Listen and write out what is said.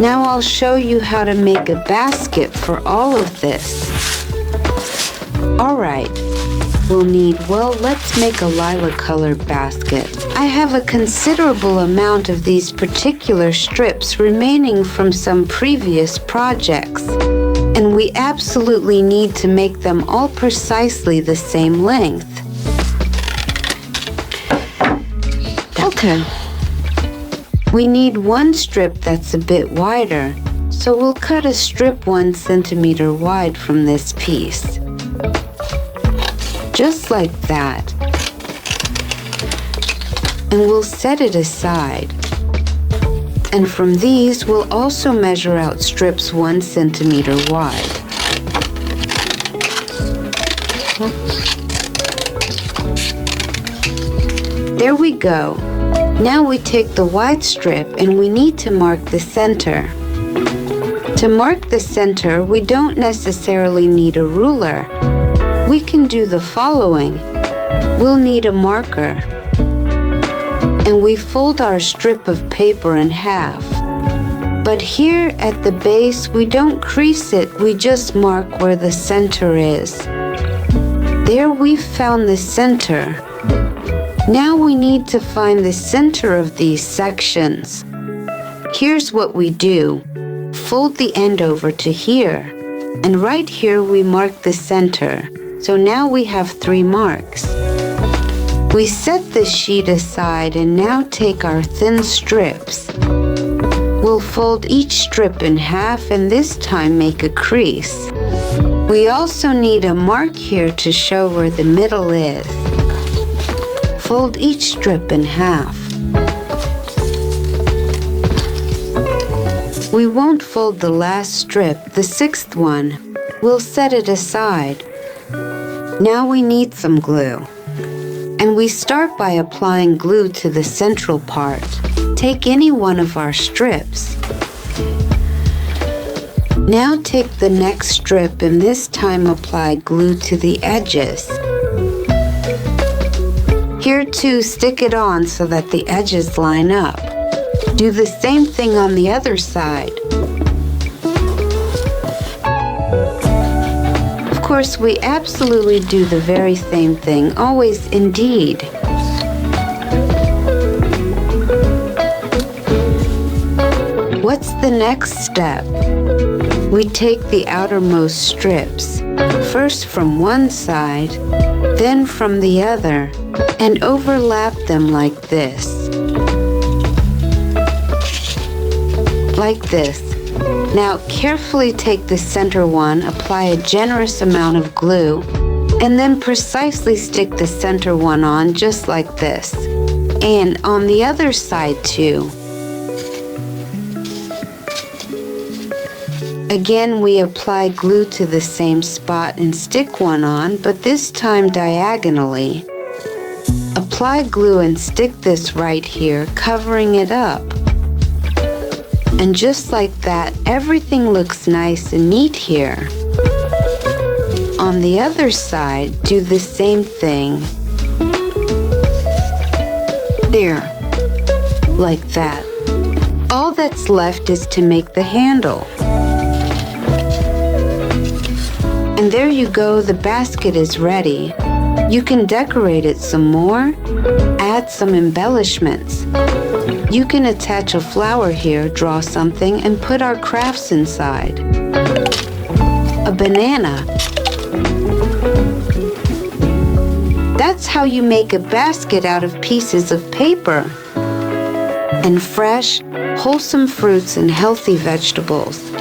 Now I'll show you how to make a basket for all of this. Alright, let's make a lilac colored basket. I have a considerable amount of these particular strips remaining from some previous projects, and we absolutely need to make them all precisely the same length. Okay. We need one strip that's a bit wider, so we'll cut a strip 1 centimeter wide from this piece. Just like that. And we'll set it aside. And from these, we'll also measure out strips 1 centimeter wide. There we go. Now we take the wide strip and we need to mark the center. To mark the center, we don't necessarily need a ruler. We can do the following. We'll need a marker. And we fold our strip of paper in half. But here at the base, we don't crease it, we just mark where the center is. There we've found the center. Now we need to find the center of these sections. Here's what we do. Fold the end over to here, and right here we mark the center. So now we have 3 marks. We set the sheet aside and now take our thin strips. We'll fold each strip in half and this time make a crease. We also need a mark here to show where the middle is. Fold each strip in half. We won't fold the last strip, the 6th one. We'll set it aside. Now we need some glue. And we start by applying glue to the central part. Take any one of our strips. Now take the next strip and this time apply glue to the edges. Here too, stick it on so that the edges line up. Do the same thing on the other side. Of course, we absolutely do the very same thing, always indeed. What's the next step? We take the outermost strips, first from one side, then from the other, and overlap them like this. Like this. Now carefully take the center one, apply a generous amount of glue, and then precisely stick the center one on just like this. And on the other side too. Again, we apply glue to the same spot and stick one on, but this time diagonally. Apply glue and stick this right here, covering it up. And just like that, everything looks nice and neat here. On the other side, do the same thing. There, like that. All that's left is to make the handle. And there you go, the basket is ready. You can decorate it some more, add some embellishments. You can attach a flower here, draw something, and put our crafts inside. A banana. That's how you make a basket out of pieces of paper. And fresh, wholesome fruits and healthy vegetables.